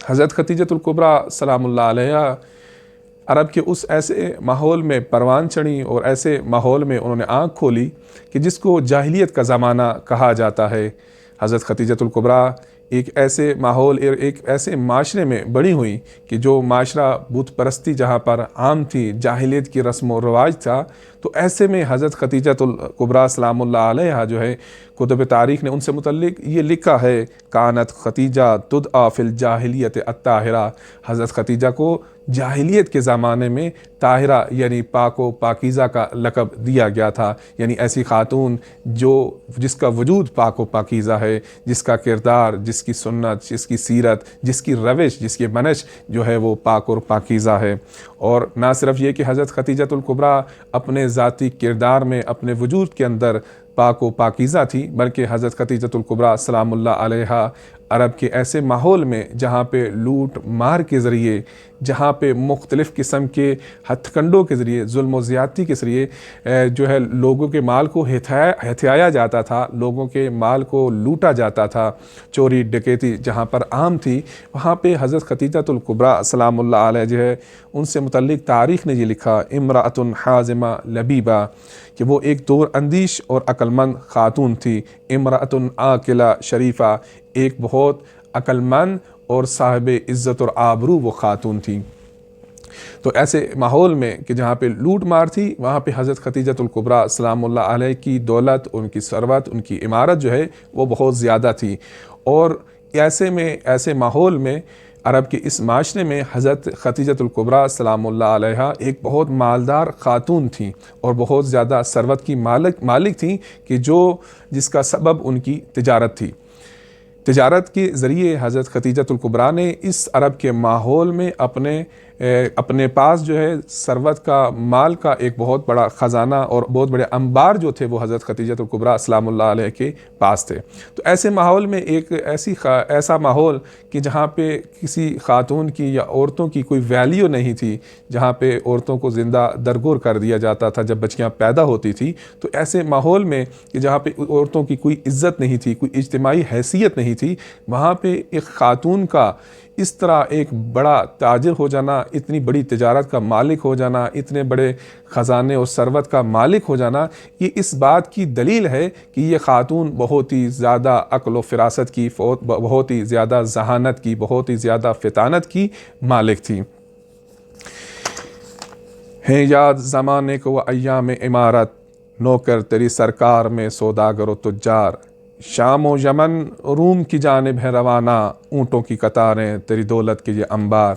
حضرت خدیجۃ الکبریٰ سلام اللہ علیہا عرب کے اس ایسے ماحول میں پروان چڑھیں اور ایسے ماحول میں انہوں نے آنکھ کھولی کہ جس کو جاہلیت کا زمانہ کہا جاتا ہے۔ حضرت خدیجۃ الکبریٰ ایک ایسے ماحول ایک ایسے معاشرے میں بڑی ہوئی کہ جو معاشرہ بت پرستی جہاں پر عام تھی، جاہلیت کی رسم و رواج تھا، تو ایسے میں حضرت خدیجۃ الکبریٰ سلام اللہ علیہا جو ہے کتب تاریخ نے ان سے متعلق یہ لکھا ہے، کانت خدیجہ تدعی فی الجاہلیت الطاہرہ، حضرت خدیجہ کو جاہلیت کے زمانے میں طاہرہ یعنی پاک و پاکیزہ کا لقب دیا گیا تھا، یعنی ایسی خاتون جس کا وجود پاک و پاکیزہ ہے، جس کا کردار، جس کی سنت، جس کی سیرت، جس کی روش، جس کی منش جو ہے وہ پاک اور پاکیزہ ہے۔ اور نہ صرف یہ کہ حضرت خدیجۃ الکبریٰ اپنے ذاتی کردار میں، اپنے وجود کے اندر پاک و پاکیزہ تھی، بلکہ حضرت خدیجۃ الکبریٰ سلام اللہ علیہا عرب کے ایسے ماحول میں جہاں پہ لوٹ مار کے ذریعے، جہاں پہ مختلف قسم کے ہتھ کنڈوں کے ذریعے، ظلم و زیادتی کے ذریعے جو ہے لوگوں کے مال کو ہتھیایا جاتا تھا، لوگوں کے مال کو لوٹا جاتا تھا، چوری ڈکیتی جہاں پر عام تھی، وہاں پہ حضرت خدیجۃ الکبریٰ سلام اللہ علیہ جو ہے ان سے متعلق تاریخ نے یہ لکھا، امرأۃ حازمہ لبیبہ، کہ وہ ایک دور اندیش اور عقل مند خاتون تھی، امرأۃ عاقلہ شریفہ، ایک بہت عقل مند اور صاحب عزت اور آبرو وہ خاتون تھی۔ تو ایسے ماحول میں کہ جہاں پہ لوٹ مار تھی، وہاں پہ حضرت خدیجۃ الکبریٰ سلام اللہ علیہ کی دولت، ان کی ثروت، ان کی عمارت جو ہے وہ بہت زیادہ تھی، اور ایسے ماحول میں عرب کے اس معاشرے میں حضرت خدیجۃ الکبریٰ سلام اللہ علیہا ایک بہت مالدار خاتون تھیں اور بہت زیادہ ثروت کی مالک تھیں، کہ جس کا سبب ان کی تجارت تھی۔ تجارت کے ذریعے حضرت خدیجۃ الکبریٰ نے اس عرب کے ماحول میں اپنے پاس جو ہے ثروت کا، مال کا ایک بہت بڑا خزانہ اور بہت بڑے انبار جو تھے وہ حضرت خدیجۃ الکبریٰ سلام اللہ علیہ کے پاس تھے۔ تو ایسے ماحول میں ایسا ماحول کہ جہاں پہ کسی خاتون کی یا عورتوں کی کوئی ویلیو نہیں تھی، جہاں پہ عورتوں کو زندہ درگور کر دیا جاتا تھا جب بچیاں پیدا ہوتی تھی، تو ایسے ماحول میں کہ جہاں پہ عورتوں کی کوئی عزت نہیں تھی، کوئی اجتماعی حیثیت نہیں تھی، وہاں پہ ایک خاتون کا اس طرح ایک بڑا تاجر ہو جانا، اتنی بڑی تجارت کا مالک ہو جانا، اتنے بڑے خزانے اور ثروت کا مالک ہو جانا، یہ اس بات کی دلیل ہے کہ یہ خاتون بہت ہی زیادہ عقل و فراست کی، بہت ہی زیادہ ذہانت کی، بہت ہی زیادہ فطانت کی مالک تھی۔ ہیں یاد زمانے کو ایام عمارت، نوکر تیری سرکار میں سوداگر و تجار، شام و یمن روم کی جانب ہے روانہ، اونٹوں کی قطاریں تیری دولت کے یہ انبار۔